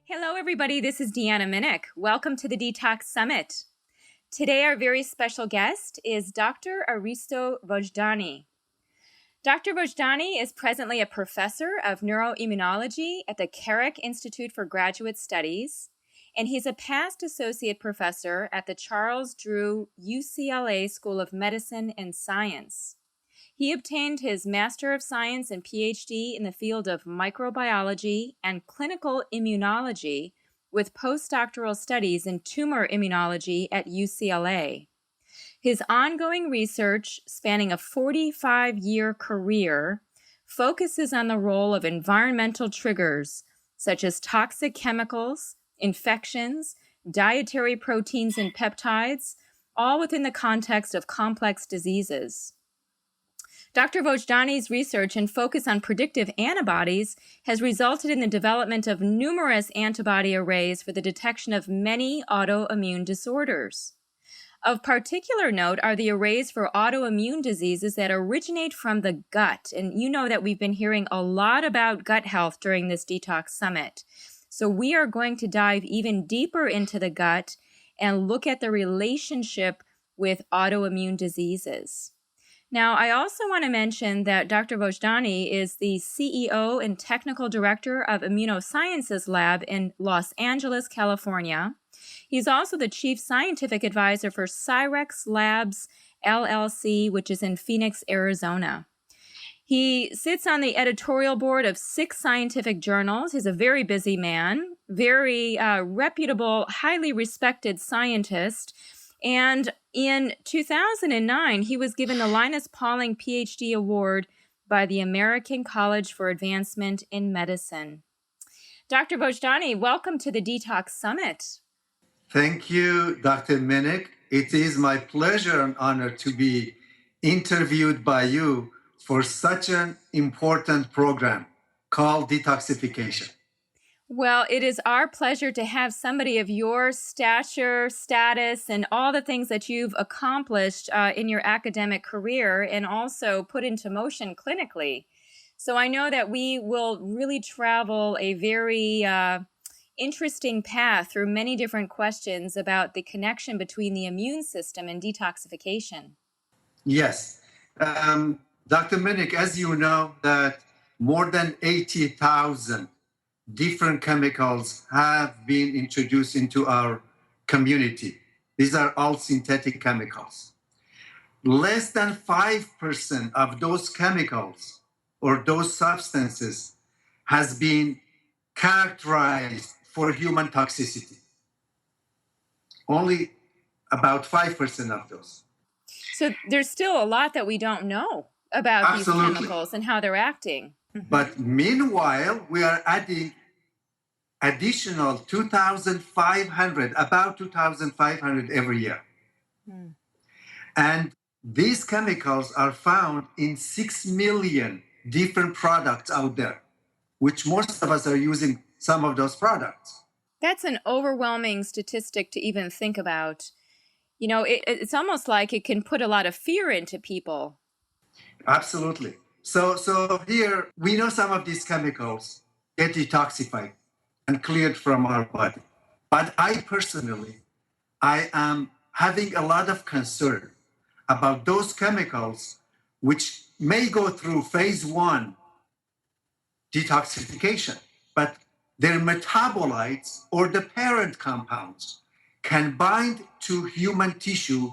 Hello, everybody. This is Deanna Minnick. Welcome to the Detox Summit. Today, our very special guest is Dr. Aristo Vojdani. Dr. Vojdani is presently a professor of neuroimmunology at the Carrick Institute for Graduate Studies, and he's a past associate professor at the Charles Drew UCLA School of Medicine and Science. He obtained his Master of Science and PhD in the field of microbiology and clinical immunology with postdoctoral studies in tumor immunology at UCLA. His ongoing research, spanning a 45-year career, focuses on the role of environmental triggers such as toxic chemicals, infections, dietary proteins and peptides, all within the context of complex diseases. Dr. Vojdani's research and focus on predictive antibodies has resulted in the development of numerous antibody arrays for the detection of many autoimmune disorders. Of particular note are the arrays for autoimmune diseases that originate from the gut. And you know that we've been hearing a lot about gut health during this Detox Summit. So we are going to dive even deeper into the gut and look at the relationship with autoimmune diseases. Now, I also want to mention that Dr. Vojdani is the CEO and Technical Director of Immunosciences Lab in Los Angeles, California. He's also the Chief Scientific Advisor for Cyrex Labs, LLC, which is in Phoenix, Arizona. He sits on the editorial board of 6 scientific journals. He's a very busy man, very reputable, highly respected scientist. And in 2009, he was given the Linus Pauling PhD Award by the American College for Advancement in Medicine. Dr. Vojdani, welcome to the Detox Summit. Thank you, Dr. Minnick. It is my pleasure and honor to be interviewed by you for such an important program called Detoxification. Well, it is our pleasure to have somebody of your stature, status, and all the things that you've accomplished in your academic career and also put into motion clinically. So I know that we will really travel a very interesting path through many different questions about the connection between the immune system and detoxification. Yes. Dr. Minnick, as you know, that more than 80,000 different chemicals have been introduced into our community. These are all synthetic chemicals. Less than 5% of those chemicals or those substances has been characterized for human toxicity. Only about 5% of those. So there's still a lot that we don't know about Absolutely. These chemicals and how they're acting. But meanwhile, we are adding additional 2,500, about 2,500 every year. And these chemicals are found in 6 million different products out there, which most of us are using some of those products. That's an overwhelming statistic to even think about. You know, it's almost like it can put a lot of fear into people. Absolutely. So here, we know some of these chemicals get detoxified and cleared from our body. But I personally, I am having a lot of concern about those chemicals which may go through phase 1 detoxification, but their metabolites or the parent compounds can bind to human tissue,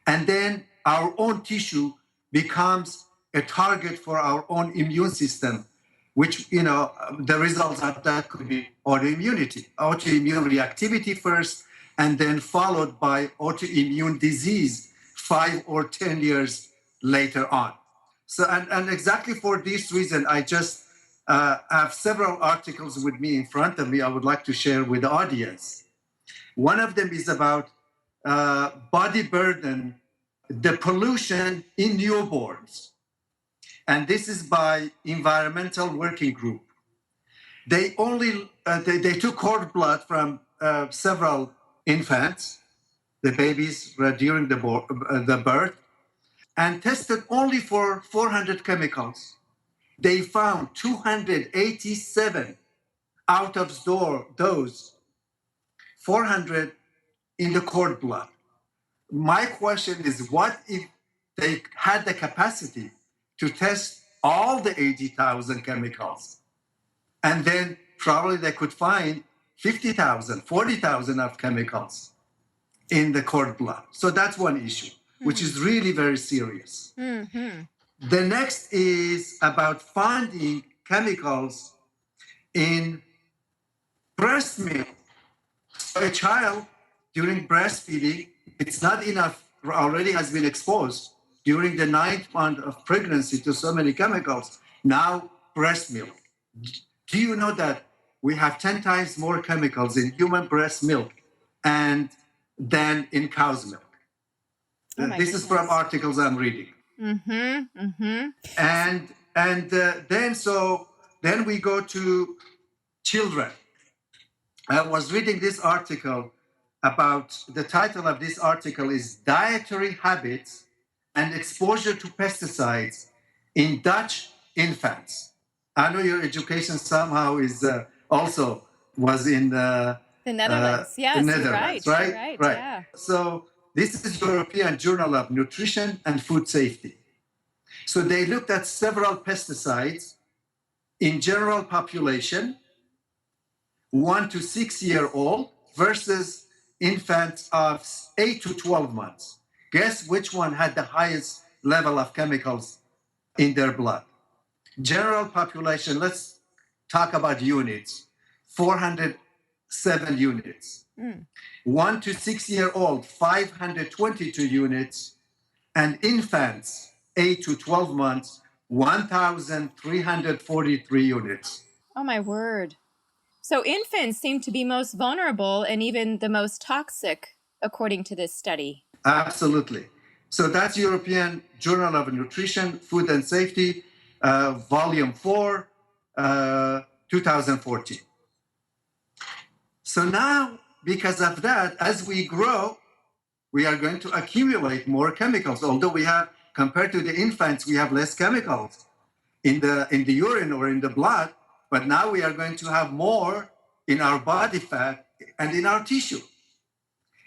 and then our own tissue becomes a target for our own immune system, which, you know, the results of that could be autoimmunity, autoimmune reactivity first, and then followed by autoimmune disease 5 or 10 years later on. So, and exactly for this reason, I just have several articles with me in front of me I would like to share with the audience. One of them is about body burden, the pollution in newborns. And this is by Environmental Working Group. They took cord blood from several infants, the babies during the birth, and tested only for 400 chemicals. They found 287 out of those 400 in the cord blood. My question is, what if they had the capacity to test all the 80,000 chemicals? And then probably they could find 50,000, 40,000 of chemicals in the cord blood. So that's one issue, which is really very serious. Mm-hmm. The next is about finding chemicals in breast milk. So a child during breastfeeding, it's not enough, already has been exposed during the 9th month of pregnancy to so many chemicals. Now, breast milk. Do you know that we have 10 times more chemicals in human breast milk and than in cow's milk? This is from articles I'm reading. Mm-hmm. Mm-hmm. And then we go to children. I was reading this article about, the title of this article is Dietary Habits and Exposure to Pesticides in Dutch Infants. I know your education somehow is also was in the Netherlands. Yes, Netherlands, right? Yeah. So this is European Journal of Nutrition and Food Safety. So they looked at several pesticides in general population, 1 to 6 year old versus infants of 8 to 12 months. Guess which one had the highest level of chemicals in their blood? General population, let's talk about units, 407 units. 1 to 6 year old, 522 units, and infants, 8 to 12 months, 1,343 units. Oh, my word. So infants seem to be most vulnerable and even the most toxic, according to this study. Absolutely. So that's European Journal of Nutrition, Food and Safety, Volume 4, 2014. So now, because of that, as we grow, we are going to accumulate more chemicals. Although we have, compared to the infants, we have less chemicals in the urine or in the blood, but now we are going to have more in our body fat and in our tissue.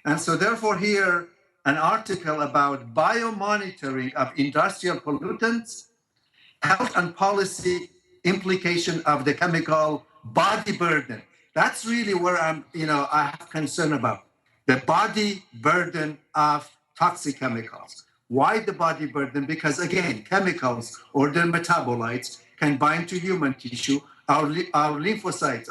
And so therefore here, an article about biomonitoring of industrial pollutants, health and policy implication of the chemical body burden. That's really where I have concern about the body burden of toxic chemicals. Why the body burden? Because again, chemicals or their metabolites can bind to human tissue. Our lymphocytes,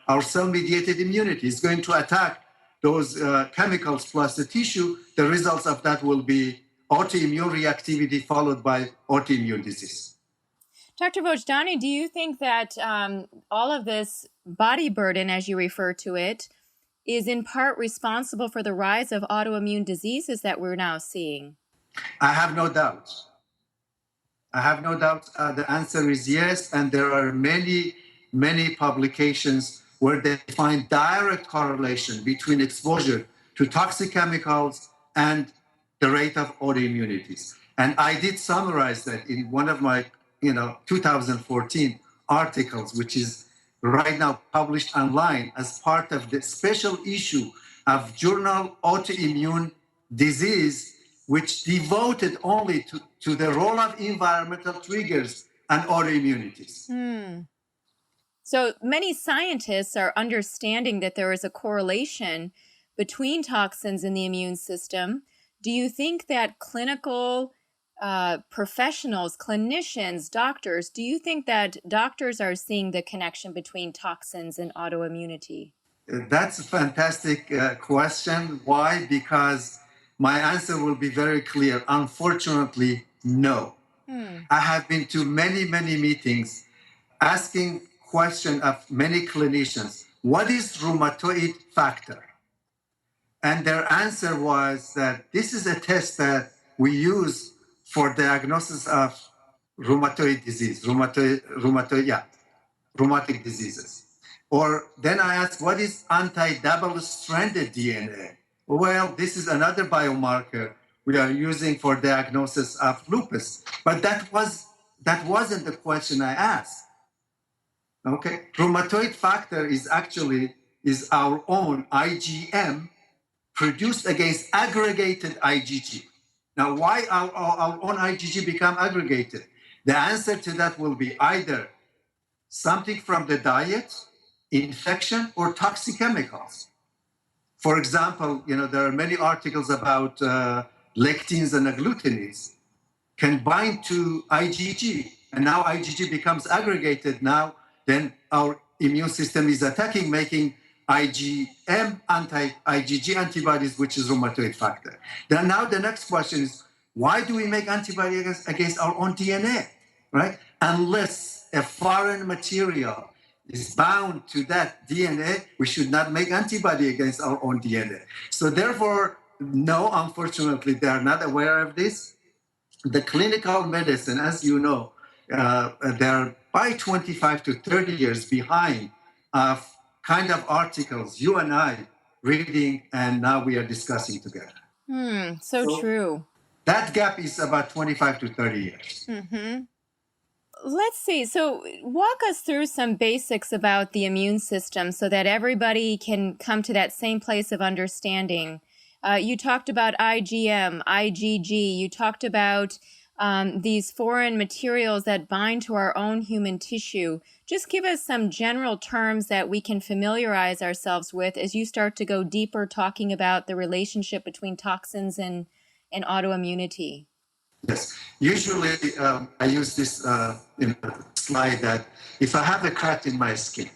our cell-mediated immunity is going to attack those chemicals plus the tissue. The results of that will be autoimmune reactivity followed by autoimmune disease. Dr. Vojdani, do you think that all of this body burden, as you refer to it, is in part responsible for the rise of autoimmune diseases that we're now seeing? I have no doubt. The answer is yes. And there are many, many publications where they find direct correlation between exposure to toxic chemicals and the rate of autoimmunities. And I did summarize that in one of my 2014 articles, which is right now published online as part of the special issue of journal Autoimmune Disease, which devoted only to the role of environmental triggers and autoimmunities. So many scientists are understanding that there is a correlation between toxins in the immune system. Do you think that clinical professionals, clinicians, doctors, do you think that doctors are seeing the connection between toxins and autoimmunity? That's a fantastic question. Why? Because my answer will be very clear. Unfortunately, no. I have been to many, many meetings asking question of many clinicians, what is rheumatoid factor? And their answer was that this is a test that we use for diagnosis of rheumatoid disease, rheumatic diseases. Or then I asked, what is anti-double-stranded DNA? Well, this is another biomarker we are using for diagnosis of lupus. But that was that wasn't the question I asked. Okay, rheumatoid factor is our own IgM produced against aggregated IgG. Now, why our own IgG become aggregated? The answer to that will be either something from the diet, infection, or toxic chemicals. For example, there are many articles about lectins and agglutinins can bind to IgG, and now IgG becomes aggregated. Now, then our immune system is attacking, making IgM anti-IgG antibodies, which is rheumatoid factor. Then now the next question is, why do we make antibodies against our own DNA, right? Unless a foreign material is bound to that DNA, we should not make antibody against our own DNA. So therefore, no, unfortunately, they are not aware of this. The clinical medicine, as you know, they're by 25 to 30 years behind of kind of articles you and I reading, and now we are discussing together. So true. That gap is about 25 to 30 years. Mm-hmm. Let's see. So walk us through some basics about the immune system so that everybody can come to that same place of understanding. You talked about IgM, IgG. You talked about these foreign materials that bind to our own human tissue. Just give us some general terms that we can familiarize ourselves with as you start to go deeper talking about the relationship between toxins and autoimmunity. Yes. Usually I use this slide that if I have a cut in my skin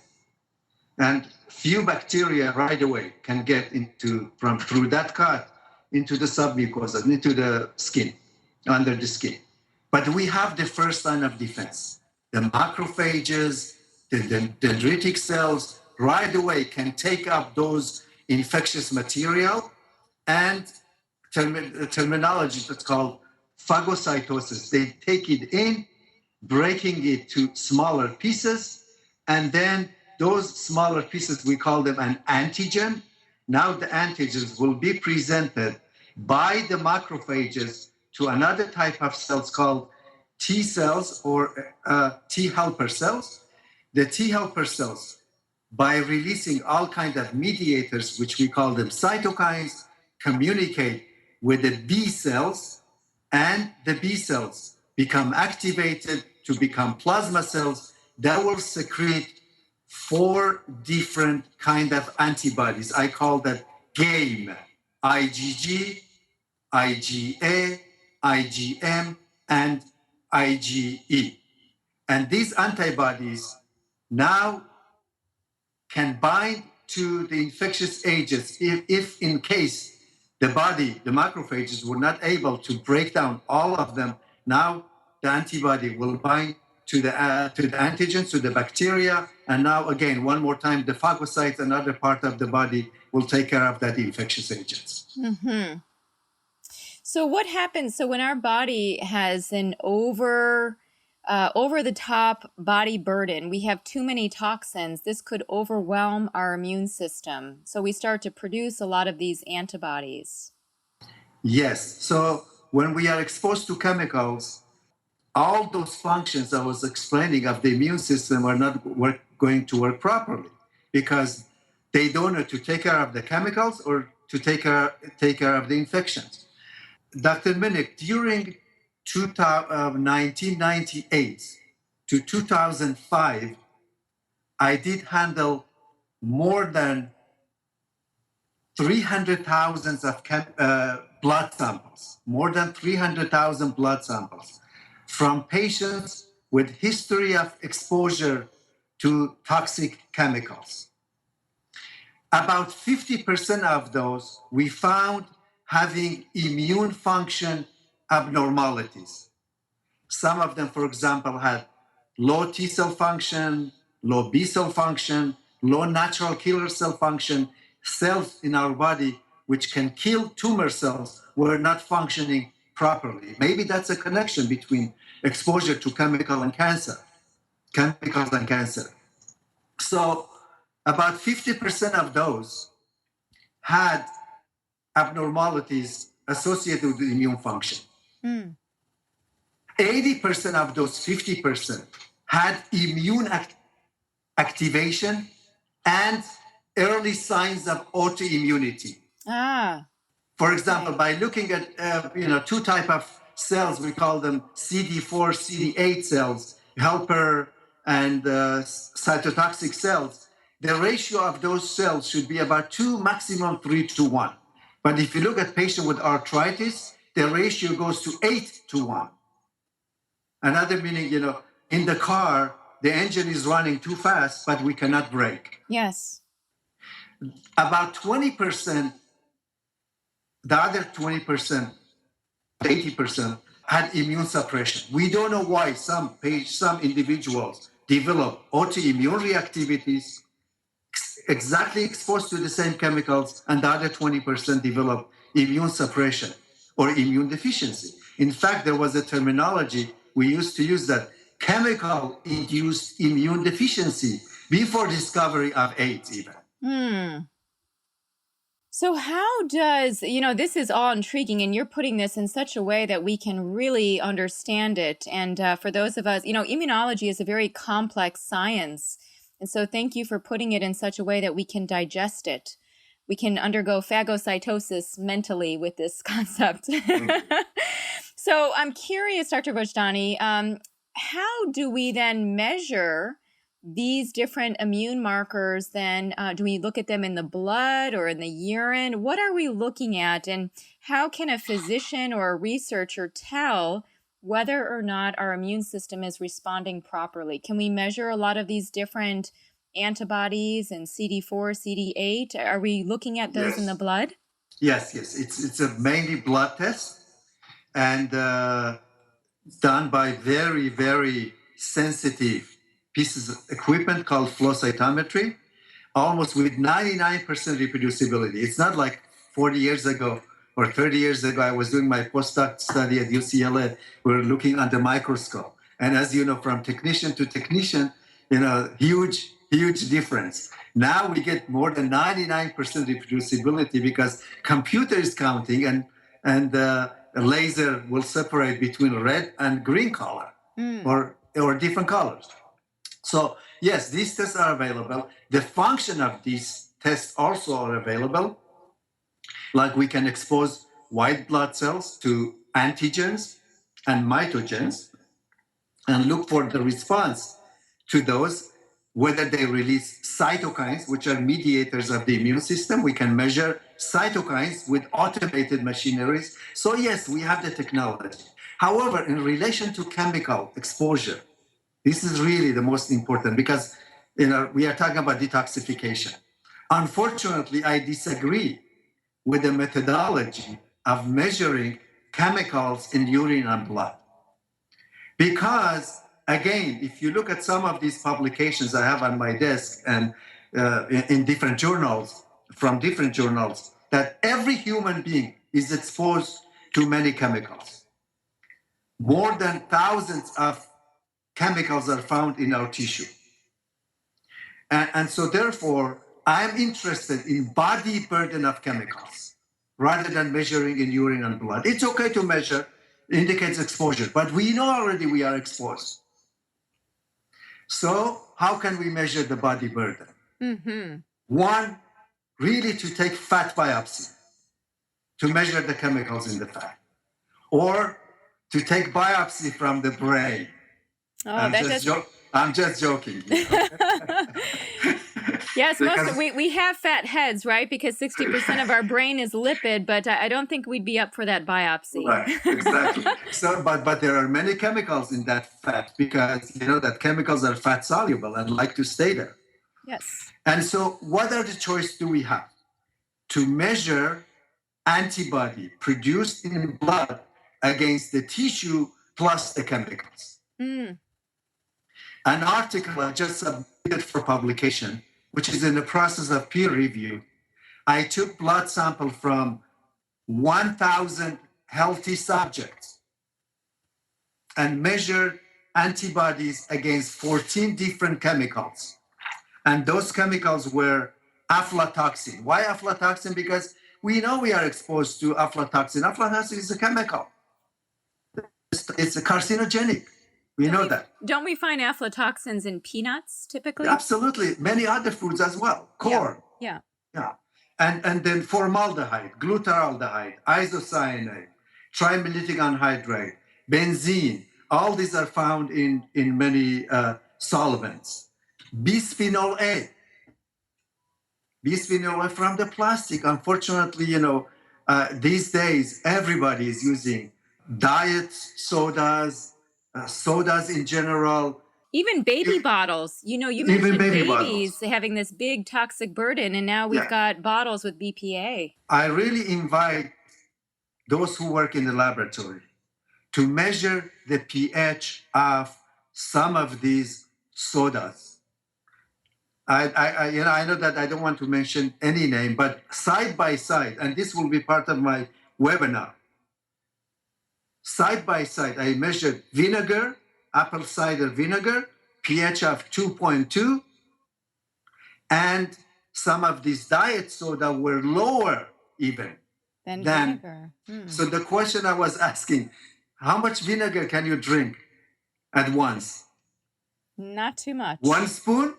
and few bacteria right away can get through that cut into the submucosa, into the skin, under the skin. But we have the first line of defense. The macrophages, the dendritic cells right away can take up those infectious material, and terminology that's called phagocytosis. They take it in, breaking it to smaller pieces, and then those smaller pieces, we call them an antigen. Now the antigens will be presented by the macrophages to another type of cells called T cells or T helper cells. The T helper cells, by releasing all kinds of mediators, which we call them cytokines, communicate with the B cells, and the B cells become activated to become plasma cells that will secrete 4 different kind of antibodies. I call that game: IgG, IgA, IgM, and IgE. And these antibodies now can bind to the infectious agents if in case the macrophages, were not able to break down all of them. Now the antibody will bind to the antigens, to the bacteria, and now again, one more time, the phagocytes, another part of the body, will take care of that infectious agents. Mm-hmm. So what happens? So when our body has an over the top body burden, we have too many toxins, this could overwhelm our immune system. So we start to produce a lot of these antibodies. Yes. So when we are exposed to chemicals, all those functions I was explaining of the immune system are not going to work properly because they don't know to take care of the chemicals or to take care of the infections. Dr. Minnick, during 1998 to 2005, I did handle more than 300,000 of blood samples, more than 300,000 blood samples from patients with history of exposure to toxic chemicals. About 50% of those we found having immune function abnormalities. Some of them, for example, had low T cell function, low B cell function, low natural killer cell function. Cells in our body which can kill tumor cells were not functioning properly. Maybe that's a connection between exposure to chemicals and cancer. So about 50% of those had abnormalities associated with the immune function. 80% of those 50% had immune activation and early signs of autoimmunity. For example, by looking at two type of cells, we call them CD4, CD8 cells, helper and cytotoxic cells. The ratio of those cells should be about 2, maximum 3 to 1. But if you look at patients with arthritis, the ratio goes to 8 to 1. Another meaning, in the car, the engine is running too fast, but we cannot brake. Yes. About 20%, the other 20%, 80% had immune suppression. We don't know why some individuals develop autoimmune reactivities exactly exposed to the same chemicals, and the other 20% develop immune suppression or immune deficiency. In fact, there was a terminology we used to use, that chemical-induced immune deficiency, before discovery of AIDS even. So how does, this is all intriguing, and you're putting this in such a way that we can really understand it. And for those of us, immunology is a very complex science. And so thank you for putting it in such a way that we can digest it. We can undergo phagocytosis mentally with this concept. So I'm curious, Dr. Vojdani, how do we then measure these different immune markers? Then do we look at them in the blood or in the urine? What are we looking at? And how can a physician or a researcher tell whether or not our immune system is responding properly? Can we measure a lot of these different antibodies and CD4, CD8? Are we looking at those in the blood? Yes. It's a mainly blood test, and done by very, very sensitive pieces of equipment called flow cytometry, almost with 99% reproducibility. It's not like 40 years ago or 30 years ago, I was doing my postdoc study at UCLA. We were looking under microscope. And as you know, from technician to technician, huge difference. Now we get more than 99% reproducibility because computer is counting, and a laser will separate between red and green color or different colors. So yes, these tests are available. The function of these tests also are available. Like we can expose white blood cells to antigens and mitogens and look for the response to those, whether they release cytokines, which are mediators of the immune system. We can measure cytokines with automated machineries. So yes, we have the technology. However, in relation to chemical exposure, this is really the most important, because we are talking about detoxification. Unfortunately, I disagree with the methodology of measuring chemicals in urine and blood. Because, again, if you look at some of these publications I have on my desk and in different journals, from different journals, that every human being is exposed to many chemicals. More than thousands of chemicals are found in our tissue. And so therefore, I'm interested in body burden of chemicals rather than measuring in urine and blood. It's okay to measure, indicates exposure, but we know already we are exposed. So how can we measure the body burden? Mm-hmm. One, really to take fat biopsy to measure the chemicals in the fat, or to take biopsy from the brain. I'm just joking. Yes, we have fat heads, right? Because 60% of our brain is lipid, but I don't think we'd be up for that biopsy. Right, exactly. So, but there are many chemicals in that fat, because that chemicals are fat soluble and like to stay there. Yes. And so, what are the choice do we have? To measure antibody produced in blood against the tissue plus the chemicals. An article I just submitted for publication, which is in the process of peer review, I took blood sample from 1,000 healthy subjects and measured antibodies against 14 different chemicals. And those chemicals were aflatoxin. Why aflatoxin? Because we know we are exposed to aflatoxin. Aflatoxin is a chemical. It's carcinogenic. We know that. Don't we find aflatoxins in peanuts typically? Absolutely. Many other foods as well. Corn. Yeah. Yeah. And then formaldehyde, glutaraldehyde, isocyanate, trimellitic anhydride, benzene. All these are found in many solvents. Bisphenol A. Bisphenol A from the plastic. Unfortunately, these days, everybody is using diet sodas, sodas in general. Even baby bottles. You mentioned baby babies bottles. having this big toxic burden, and now we've got bottles with BPA. I really invite those who work in the laboratory to measure the pH of some of these sodas. I know that I don't want to mention any name, but side by side, and this will be part of my webinar. Side by side, I measured vinegar, apple cider vinegar, pH of 2.2, and some of these diet soda were lower even than vinegar. So the question I was asking, how much vinegar can you drink at once? Not too much. 1 spoon?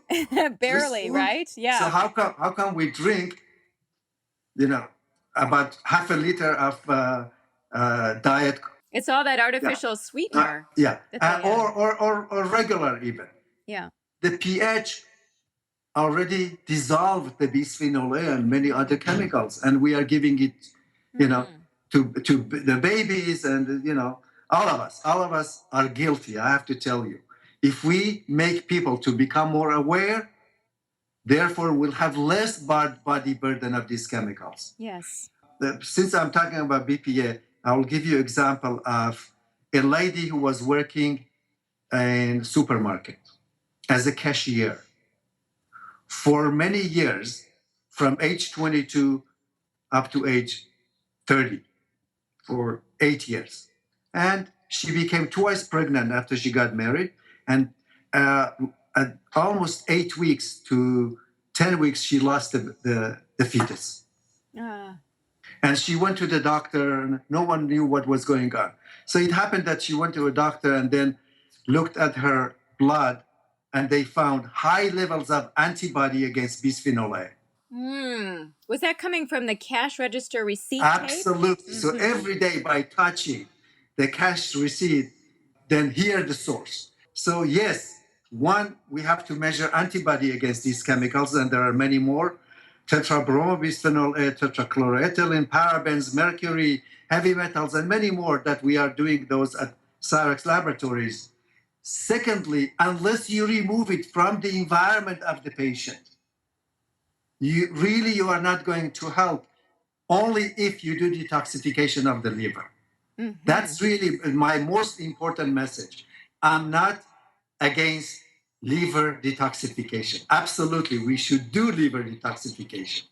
Barely, spoon? Right? Yeah. So how come we drink, about half a liter of diet? It's all that artificial sweetener. Or regular even. Yeah. The pH already dissolved the bisphenol A and many other chemicals, and we are giving it, to the babies, and all of us are guilty. I have to tell you, if we make people to become more aware, therefore we'll have less body burden of these chemicals. Yes. Since I'm talking about BPA, I will give you an example of a lady who was working in a supermarket as a cashier for many years, from age 22 up to age 30, for 8 years. And she became twice pregnant after she got married. And at almost 8 weeks to 10 weeks, she lost the fetus. And she went to the doctor, and no one knew what was going on. So it happened that she went to a doctor and then looked at her blood, and they found high levels of antibody against bisphenol A. Was that coming from the cash register receipt? Absolutely. So every day by touching the cash receipt, then hear the source. So yes, one, we have to measure antibody against these chemicals, and there are many more. Tetrabromobisphenol A, tetrachloroethylene, parabens, mercury, heavy metals, and many more that we are doing those at Cyrex laboratories. Secondly, unless you remove it from the environment of the patient, you are not going to help, only if you do detoxification of the liver. That's really my most important message. I'm not against liver detoxification. Absolutely, we should do liver detoxification.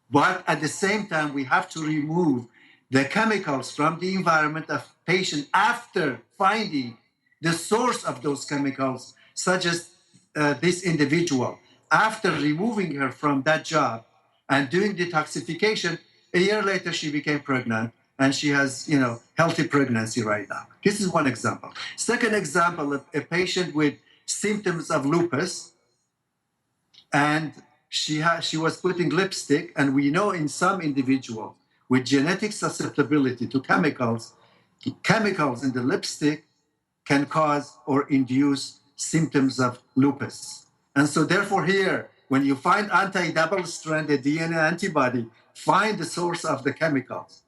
But at the same time, we have to remove the chemicals from the environment of patient after finding the source of those chemicals, such as this individual. After removing her from that job and doing detoxification, a year later she became pregnant, and she has, healthy pregnancy right now. This is one example. Second example, a patient with symptoms of lupus, and she was putting lipstick, and we know in some individuals with genetic susceptibility to chemicals in the lipstick can cause or induce symptoms of lupus. And so therefore here, when you find anti-double-stranded DNA antibody, find the source of the chemicals.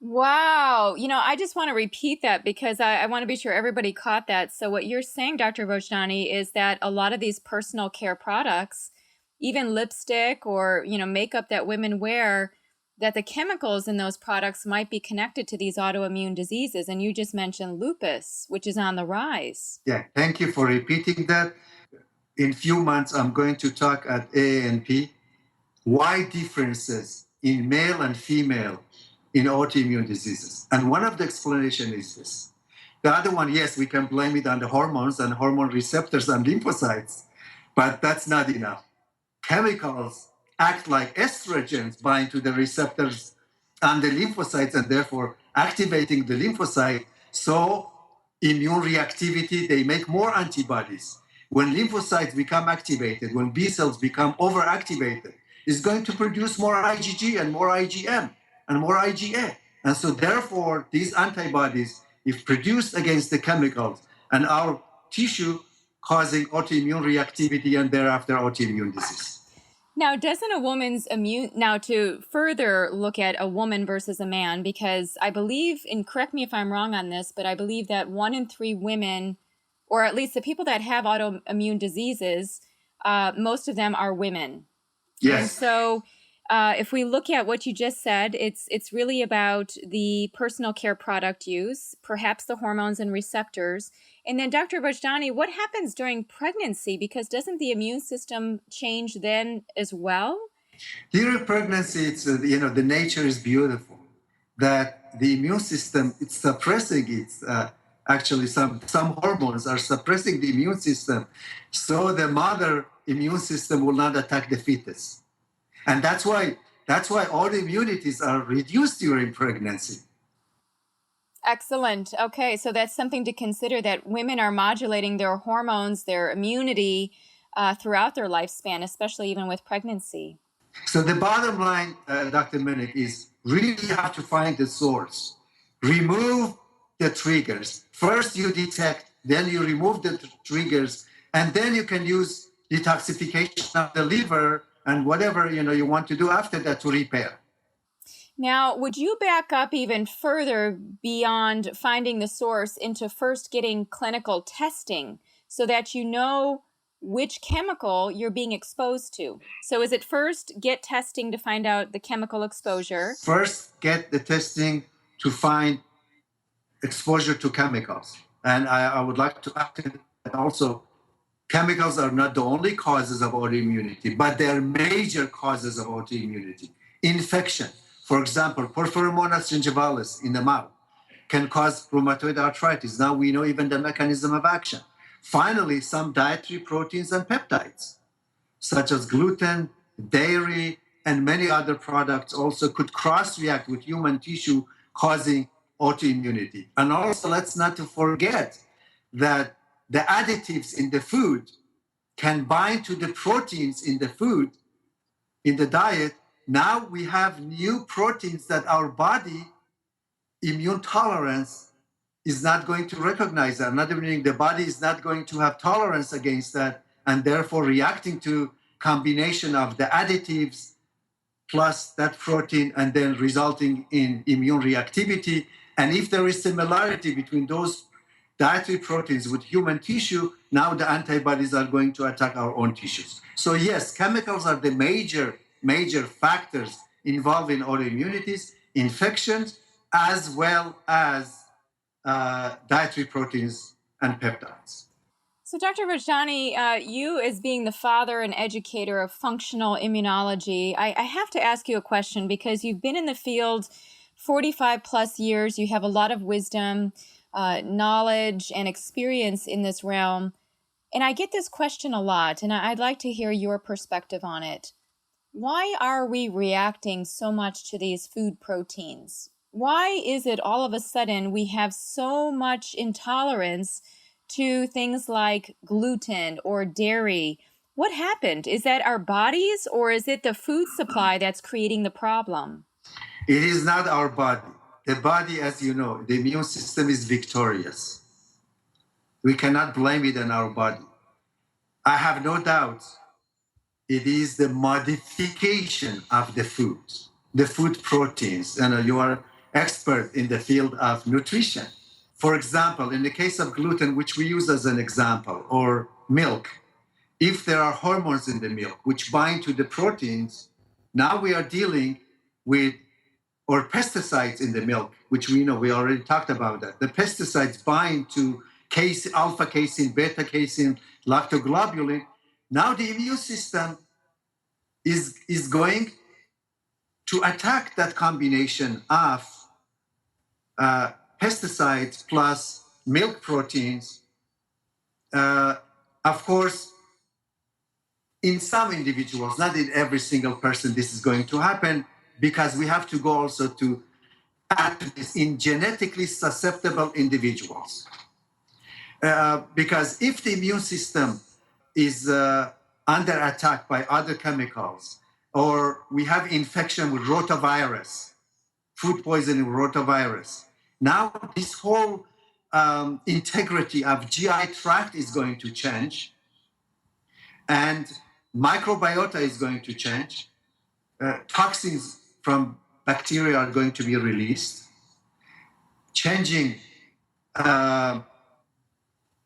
Wow. I just want to repeat that because I want to be sure everybody caught that. So what you're saying, Dr. Vojdani, is that a lot of these personal care products, even lipstick or, makeup that women wear, that the chemicals in those products might be connected to these autoimmune diseases. And you just mentioned lupus, which is on the rise. Yeah, thank you for repeating that. In a few months, I'm going to talk at AANP why differences in male and female in autoimmune diseases. And one of the explanations is this. The other one, yes, we can blame it on the hormones and hormone receptors and lymphocytes, but that's not enough. Chemicals act like estrogens, bind to the receptors on the lymphocytes and therefore activating the lymphocyte. So immune reactivity, they make more antibodies. When lymphocytes become activated, when B cells become overactivated, it's going to produce more IgG and more IgM and more IgA. And so therefore, these antibodies, if produced against the chemicals and our tissue, causing autoimmune reactivity and thereafter autoimmune disease. Now, doesn't a woman's immune, now to further look at a woman versus a man, because I believe, and correct me if I'm wrong on this, but I believe that 1 in 3 women, or at least the people that have autoimmune diseases, most of them are women. Yes. And so if we look at what you just said, it's really about the personal care product use, perhaps the hormones and receptors. And then Dr. Vojdani, what happens during pregnancy? Because doesn't the immune system change then as well? During pregnancy, it's, the nature is beautiful, that the immune system, it's suppressing it. Actually, some hormones are suppressing the immune system, so the mother immune system will not attack the fetus. And that's why autoimmunities are reduced during pregnancy. Excellent. Okay, so that's something to consider, that women are modulating their hormones, their immunity throughout their lifespan, especially even with pregnancy. So the bottom line, Dr. Minnick, is really you have to find the source. Remove the triggers. First you detect, then you remove the triggers, and then you can use detoxification of the liver and whatever you want to do after that to repair. Now, would you back up even further beyond finding the source into first getting clinical testing so that you know which chemical you're being exposed to? So is it first get testing to find out the chemical exposure? First, get the testing to find exposure to chemicals. And I would like to add that also chemicals are not the only causes of autoimmunity, but they're major causes of autoimmunity. Infection. For example, Porphyromonas gingivalis in the mouth can cause rheumatoid arthritis. Now we know even the mechanism of action. Finally, some dietary proteins and peptides, such as gluten, dairy, and many other products also could cross-react with human tissue, causing autoimmunity. And also, let's not to forget that the additives in the food can bind to the proteins in the food, in the diet. Now we have new proteins that our body immune tolerance is not going to recognize that. Not meaning the body is not going to have tolerance against that, and therefore reacting to combination of the additives plus that protein, and then resulting in immune reactivity. And if there is similarity between those dietary proteins with human tissue, now the antibodies are going to attack our own tissues. So yes, chemicals are the major factors involved in autoimmunities, infections, as well as dietary proteins and peptides. So Dr. Vojdani, you as being the father and educator of functional immunology, I have to ask you a question, because you've been in the field 45 plus years. You have a lot of wisdom, knowledge, and experience in this realm. And I get this question a lot, and I'd like to hear your perspective on it. Why are we reacting so much to these food proteins? Why is it all of a sudden we have so much intolerance to things like gluten or dairy? What happened? Is that our bodies, or is it the food supply that's creating the problem? It is not our body. The body, as you know, the immune system is victorious. We cannot blame it on our body. I have no doubt it is the modification of the food proteins. And you are expert in the field of nutrition. For example, in the case of gluten, which we use as an example, or milk, if there are hormones in the milk which bind to the proteins, now we are dealing with, or pesticides in the milk, which we know, we already talked about that. The pesticides bind to alpha casein, beta casein, lactoglobulin. Now the immune system is going to attack that combination of pesticides plus milk proteins. Of course, in some individuals, not in every single person, this is going to happen, because we have to go also to add to this in genetically susceptible individuals. Because if the immune system is under attack by other chemicals, or we have infection with rotavirus, food poisoning with rotavirus, now this whole integrity of GI tract is going to change, and microbiota is going to change. Toxins from bacteria are going to be released, changing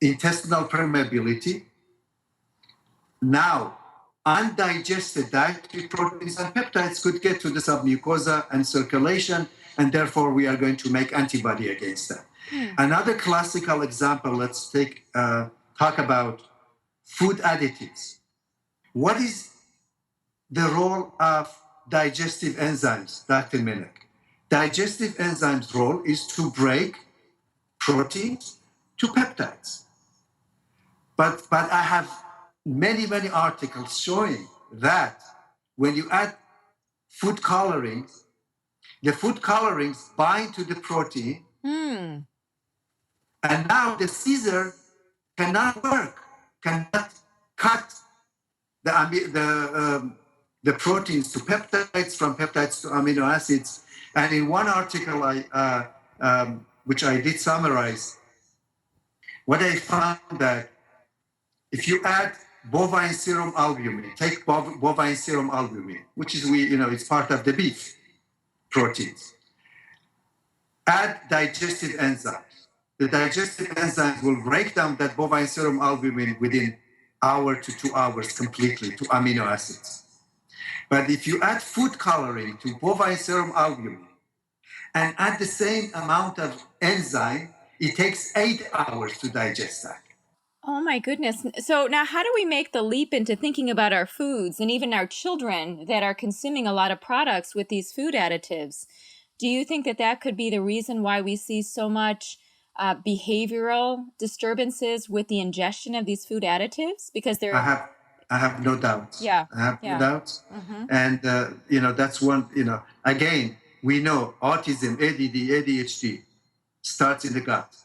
intestinal permeability. Now, undigested dietary proteins and peptides could get to the submucosa and circulation, and therefore we are going to make antibody against that. Another classical example, let's talk about food additives. What is the role of digestive enzymes, Dr. Minek? Digestive enzymes' role is to break proteins to peptides. But I have many articles showing that when you add food colorings, the food colorings bind to the protein, and now the scissor cannot work, cannot cut the proteins to peptides, from peptides to amino acids. And in one article, which I did summarize, what I found that if you add bovine serum albumin, take bovine serum albumin, which is it's part of the beef proteins. Add digestive enzymes. The digestive enzymes will break down that bovine serum albumin within hour to 2 hours completely to amino acids. But if you add food coloring to bovine serum albumin and add the same amount of enzyme, it takes 8 hours to digest that. Oh my goodness. So now how do we make the leap into thinking about our foods and even our children that are consuming a lot of products with these food additives? Do you think that that could be the reason why we see so much behavioral disturbances with the ingestion of these food additives? Because they're... I have no doubts. Yeah. I have no doubts. And, that's one, again, we know autism, ADD, ADHD starts in the gut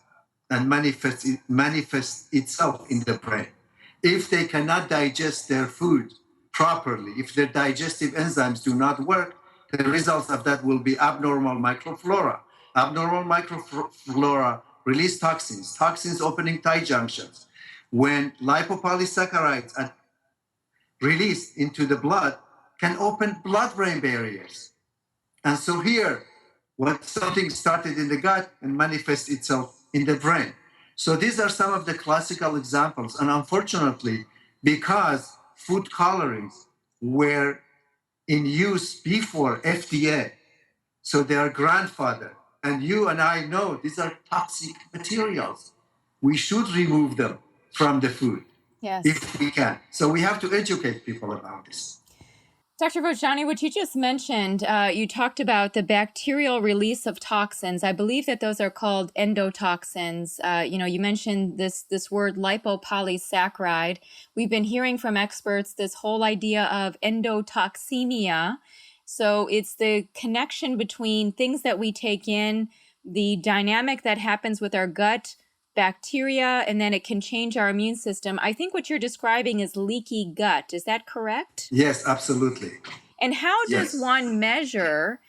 and manifests itself in the brain. If they cannot digest their food properly, if their digestive enzymes do not work, the results of that will be abnormal microflora. Abnormal microflora release toxins, toxins opening tight junctions. When lipopolysaccharides are released into the blood, can open blood-brain barriers. And so here, when something started in the gut and manifests itself in the brain. So these are some of the classical examples. And unfortunately, because food colorings were in use before FDA, so they are grandfathered. And you and I know these are toxic materials. We should remove them from the food. Yes. If we can. So we have to educate people about this. Dr. Vojdani, what you just mentioned, you talked about the bacterial release of toxins. I believe that those are called endotoxins. You mentioned this word lipopolysaccharide. We've been hearing from experts this whole idea of endotoxemia. So it's the connection between things that we take in, the dynamic that happens with our gut bacteria, and then it can change our immune system. I think what you're describing is leaky gut. Is that correct? Yes, absolutely. And how does one measure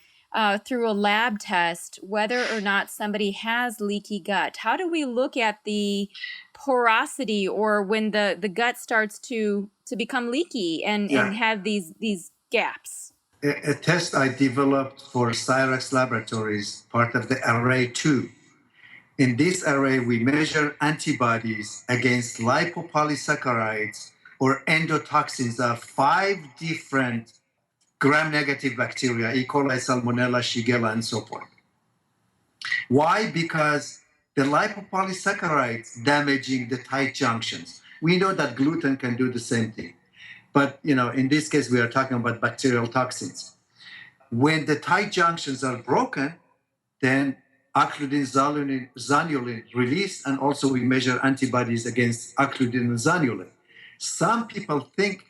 through a lab test whether or not somebody has leaky gut? How do we look at the porosity, or when the gut starts to become leaky and have these gaps? A test I developed for Cyrex Laboratories, part of the Array 2. In this array, we measure antibodies against lipopolysaccharides or endotoxins of 5 different gram-negative bacteria, E. coli, Salmonella, Shigella, and so forth. Why? Because the lipopolysaccharides damaging the tight junctions. We know that gluten can do the same thing. But, in this case, we are talking about bacterial toxins. When the tight junctions are broken, then occludin, zonulin released, and also we measure antibodies against occludin and zonulin. Some people think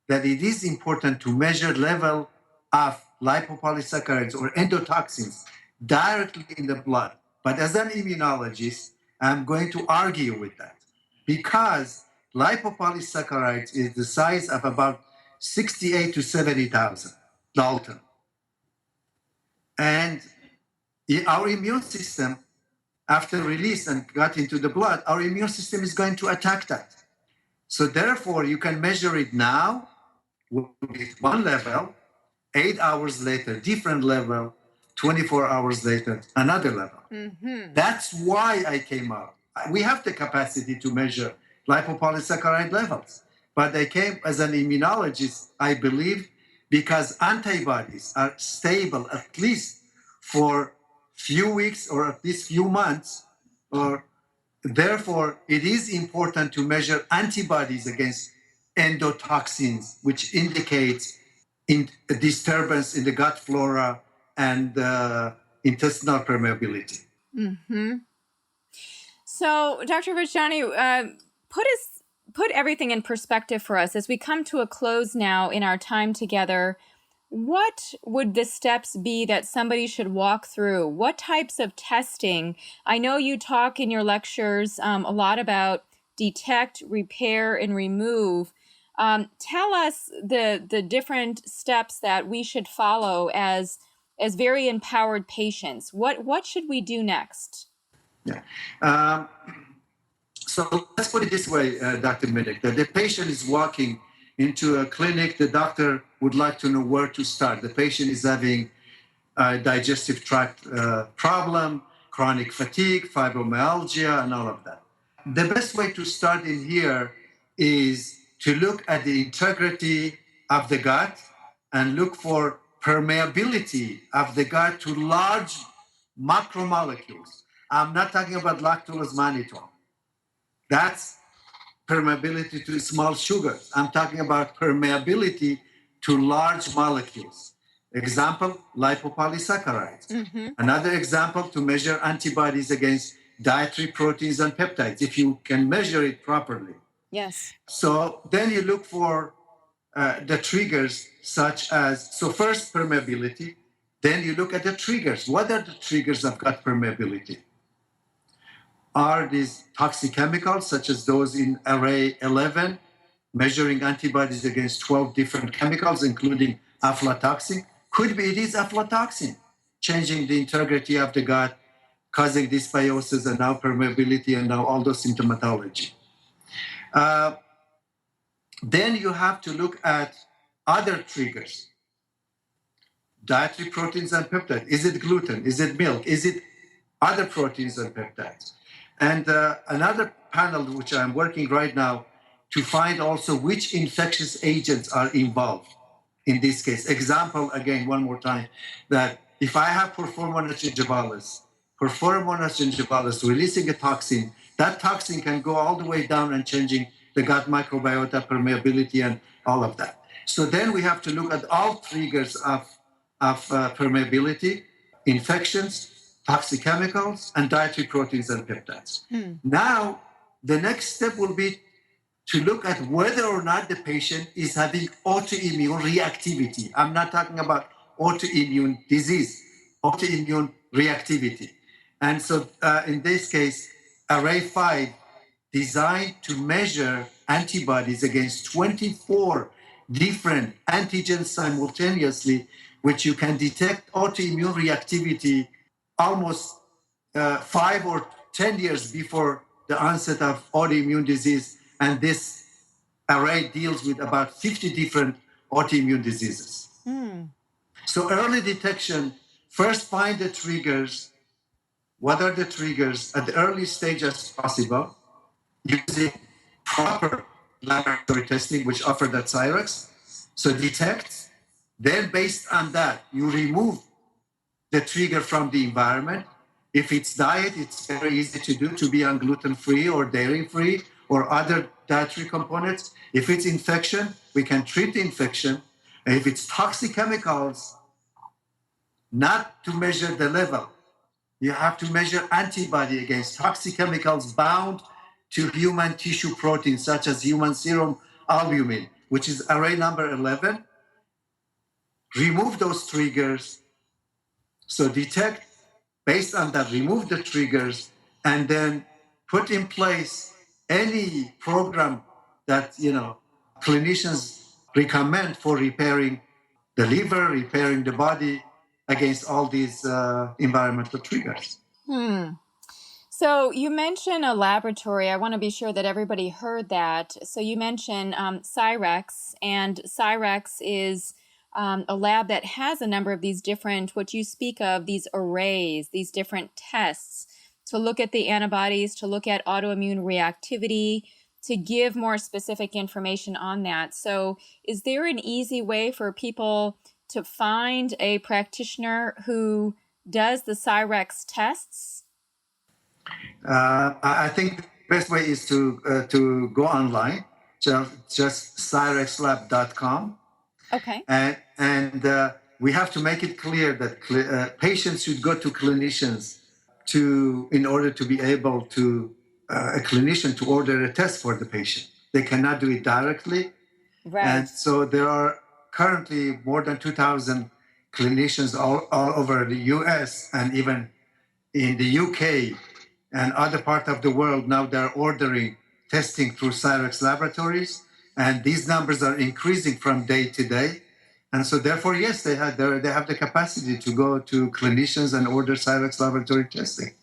that it is important to measure level of lipopolysaccharides or endotoxins directly in the blood. But as an immunologist, I'm going to argue with that because lipopolysaccharides is the size of about 68 to 70,000 Dalton. And our immune system, after release and got into the blood, our immune system is going to attack that. So therefore, you can measure it now with one level, 8 hours later, different level, 24 hours later, another level. Mm-hmm. That's why I came out. We have the capacity to measure lipopolysaccharide levels, but I came as an immunologist, I believe, because antibodies are stable at least for few weeks or at least few months, or therefore it is important to measure antibodies against endotoxins, which indicates a disturbance in the gut flora and intestinal permeability. Mm-hmm. So, Dr. Vojdani, put everything in perspective for us as we come to a close now in our time together. What would the steps be that somebody should walk through? What types of testing? I know you talk in your lectures a lot about detect, repair, and remove. Tell us the different steps that we should follow as very empowered patients. What should we do next? Yeah. So let's put it this way, Dr. Minik, that the patient is walking into a clinic, the doctor would like to know where to start. The patient is having a digestive tract problem, chronic fatigue, fibromyalgia, and all of that. The best way to start in here is to look at the integrity of the gut and look for permeability of the gut to large macromolecules. I'm not talking about lactose mannitol. That's permeability to small sugars. I'm talking about permeability to large molecules. Example, lipopolysaccharides. Mm-hmm. Another example, to measure antibodies against dietary proteins and peptides, if you can measure it properly. Yes. So then you look for the triggers such as, so first permeability, then you look at the triggers. What are the triggers of gut permeability? Are these toxic chemicals, such as those in array 11, measuring antibodies against 12 different chemicals, including aflatoxin? Could be it is aflatoxin, changing the integrity of the gut, causing dysbiosis and now permeability and now all those symptomatology. Then you have to look at other triggers. Dietary proteins and peptides. Is it gluten? Is it milk? Is it other proteins and peptides? And another panel, which I'm working right now, to find also which infectious agents are involved in this case. Example, again, one more time, that if I have Porphyromonas gingivalis releasing a toxin, that toxin can go all the way down and changing the gut microbiota, permeability, and all of that. So then we have to look at all triggers of permeability, infections, toxic chemicals, and dietary proteins and peptides. Now, the next step will be to look at whether or not the patient is having autoimmune reactivity. I'm not talking about autoimmune disease, autoimmune reactivity. And so in this case, Array 5 designed to measure antibodies against 24 different antigens simultaneously, which you can detect autoimmune reactivity almost 5 or 10 years before the onset of autoimmune disease. And this array deals with about 50 different autoimmune diseases. So early detection, first find the triggers. What are the triggers at the early stage as possible, using proper laboratory testing, which offer that Cyrex. So detect, then based on that, you remove the trigger from the environment. If it's diet, it's very easy to do, to be on gluten-free or dairy-free or other dietary components. If it's infection, we can treat the infection. And if it's toxic chemicals, not to measure the level. You have to measure antibody against toxic chemicals bound to human tissue proteins, such as human serum albumin, which is array number 11. Remove those triggers. So detect, based on that, remove the triggers, and then put in place any program that, clinicians recommend for repairing the liver, repairing the body against all these environmental triggers. So you mentioned a laboratory. I want to be sure that everybody heard that. So you mentioned Cyrex, and Cyrex is a lab that has a number of these different, what you speak of, these arrays, these different tests to look at the antibodies, to look at autoimmune reactivity, to give more specific information on that. So is there an easy way for people to find a practitioner who does the Cyrex tests? I think the best way is to go online, just cyrexlab.com. Okay. And we have to make it clear that patients should go to clinicians in order to be able to a clinician to order a test for the patient. They cannot do it directly. Right. And so there are currently more than 2,000 clinicians all over the US and even in the UK and other parts of the world. Now they're ordering testing through Cyrex laboratories, and these numbers are increasing from day to day. And so therefore, yes, they have the capacity to go to clinicians and order Cyrex laboratory testing.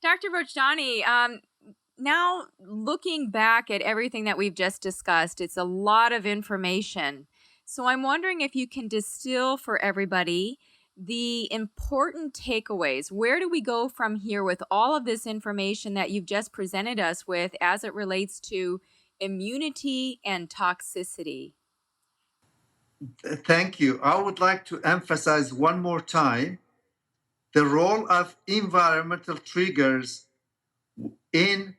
Dr. Vojdani, now looking back at everything that we've just discussed, it's a lot of information. So I'm wondering if you can distill for everybody the important takeaways. Where do we go from here with all of this information that you've just presented us with as it relates to immunity and toxicity? Thank you. I would like to emphasize one more time the role of environmental triggers in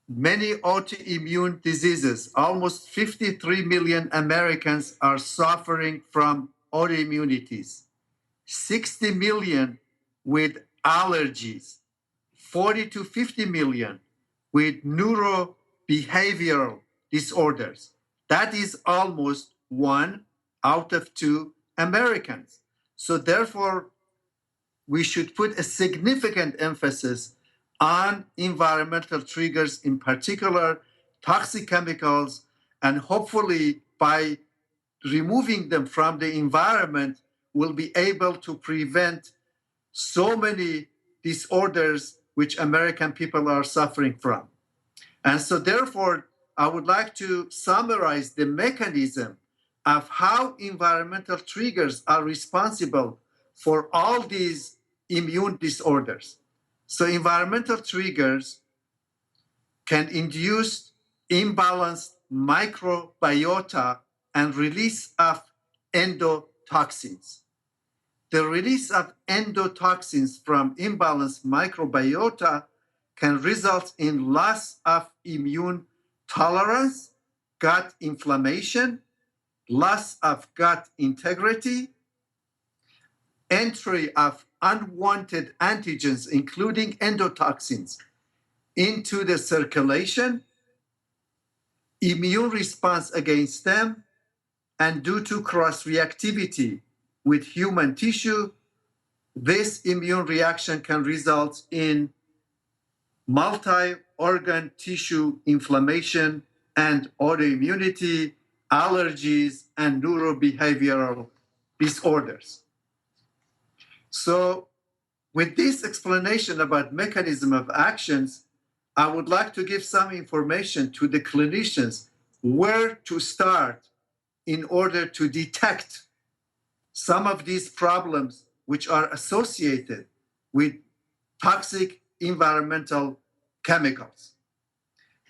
many autoimmune diseases. Almost 53 million Americans are suffering from autoimmunities, 60 million with allergies, 40 to 50 million with neurobehavioral disorders. That is almost 1 out of 2 Americans. So therefore, we should put a significant emphasis on environmental triggers, in particular toxic chemicals, and hopefully by removing them from the environment, we'll be able to prevent so many disorders which American people are suffering from. And so therefore, I would like to summarize the mechanism of how environmental triggers are responsible for all these immune disorders. So environmental triggers can induce imbalanced microbiota and release of endotoxins. The release of endotoxins from imbalanced microbiota can result in loss of immune tolerance, gut inflammation, loss of gut integrity, entry of unwanted antigens, including endotoxins, into the circulation, immune response against them, and due to cross-reactivity with human tissue, this immune reaction can result in multi-organ tissue inflammation and autoimmunity, allergies, and neurobehavioral disorders. So with this explanation about mechanism of actions, I would like to give some information to the clinicians where to start in order to detect some of these problems which are associated with toxic environmental chemicals.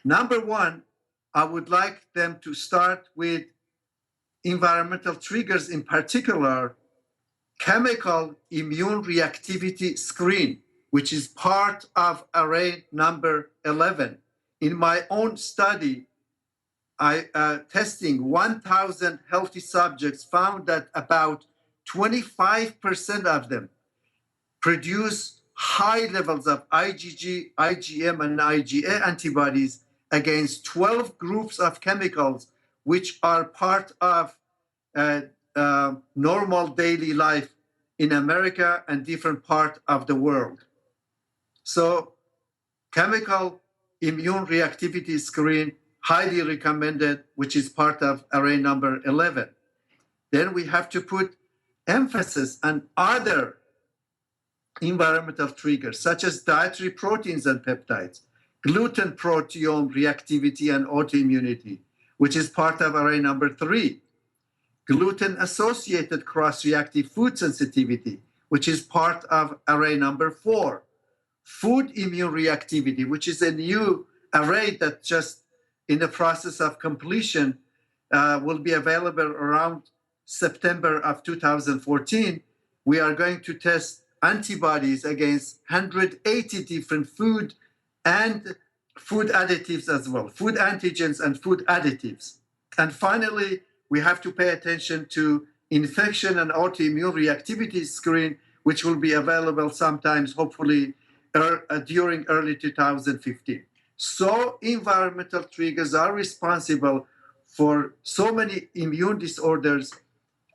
Number one, I would like them to start with environmental triggers, in particular, chemical immune reactivity screen, which is part of array number 11. In my own study, testing 1,000 healthy subjects found that about 25% of them produce high levels of IgG, IgM, and IgA antibodies against 12 groups of chemicals, which are part of normal daily life in America and different parts of the world. So chemical immune reactivity screen, highly recommended, which is part of array number 11. Then we have to put emphasis on other environmental triggers, such as dietary proteins and peptides, gluten proteome reactivity and autoimmunity, which is part of array number 3, gluten-associated cross-reactive food sensitivity, which is part of array number 4, food immune reactivity, which is a new array that just in the process of completion will be available around September of 2014. We are going to test antibodies against 180 different food and food additives as well, food antigens and food additives. And finally, we have to pay attention to infection and autoimmune reactivity screen, which will be available sometimes, hopefully, during early 2015. So environmental triggers are responsible for so many immune disorders,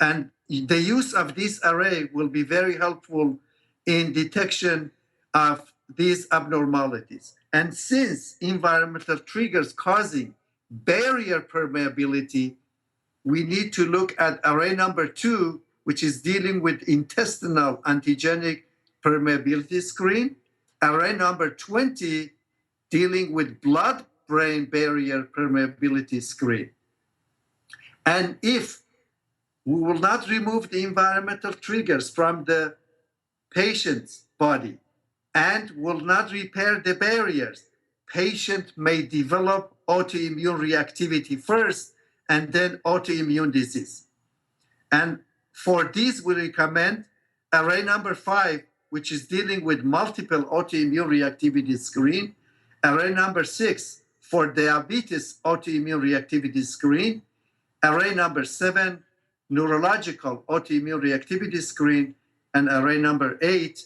and the use of this array will be very helpful in detection of these abnormalities. And since environmental triggers causing barrier permeability, we need to look at array number 2, which is dealing with intestinal antigenic permeability screen, array number 20, dealing with blood-brain barrier permeability screen. And if we will not remove the environmental triggers from the patient's body and will not repair the barriers, patient may develop autoimmune reactivity first and then autoimmune disease. And for this, we recommend array number 5, which is dealing with multiple autoimmune reactivity screen, array number 6 for diabetes autoimmune reactivity screen, array number 7, neurological autoimmune reactivity screen, and array number 8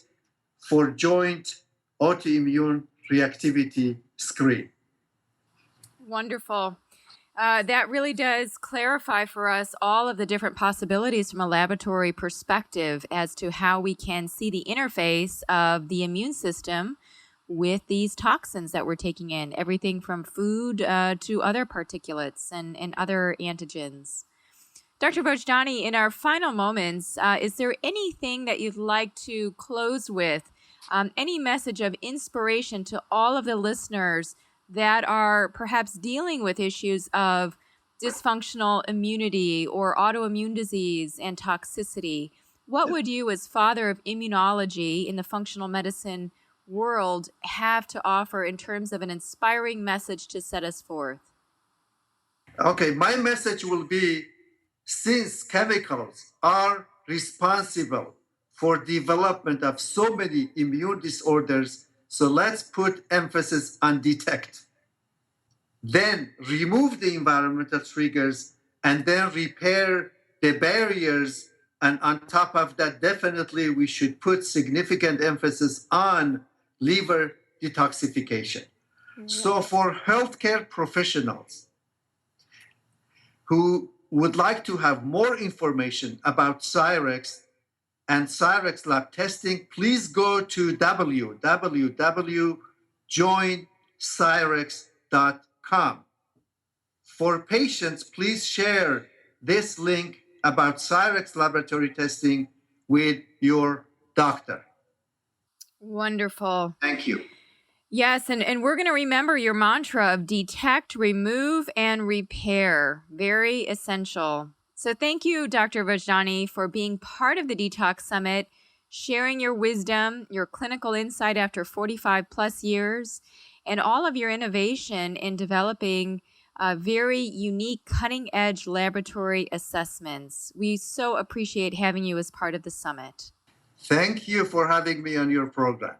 for joint autoimmune reactivity screen. Wonderful. That really does clarify for us all of the different possibilities from a laboratory perspective as to how we can see the interface of the immune system with these toxins that we're taking in, everything from food to other particulates and other antigens. Dr. Vojdani, in our final moments, is there anything that you'd like to close with, any message of inspiration to all of the listeners that are perhaps dealing with issues of dysfunctional immunity or autoimmune disease and toxicity? What would you, as father of immunology in the functional medicine world, have to offer in terms of an inspiring message to set us forth? Okay, my message will be, since chemicals are responsible for development of so many immune disorders, so let's put emphasis on detect. Then remove the environmental triggers and then repair the barriers. And on top of that, definitely we should put significant emphasis on liver detoxification. So for healthcare professionals who would like to have more information about Cyrex and Cyrex lab testing, please go to www.joincyrex.com. For patients, please share this link about Cyrex laboratory testing with your doctor. Wonderful. Thank you. Yes, and we're going to remember your mantra of detect, remove, and repair. Very essential. So thank you, Dr. Vojdani, for being part of the Detox Summit, sharing your wisdom, your clinical insight after 45 plus years, and all of your innovation in developing very unique, cutting-edge laboratory assessments. We so appreciate having you as part of the summit. Thank you for having me on your program.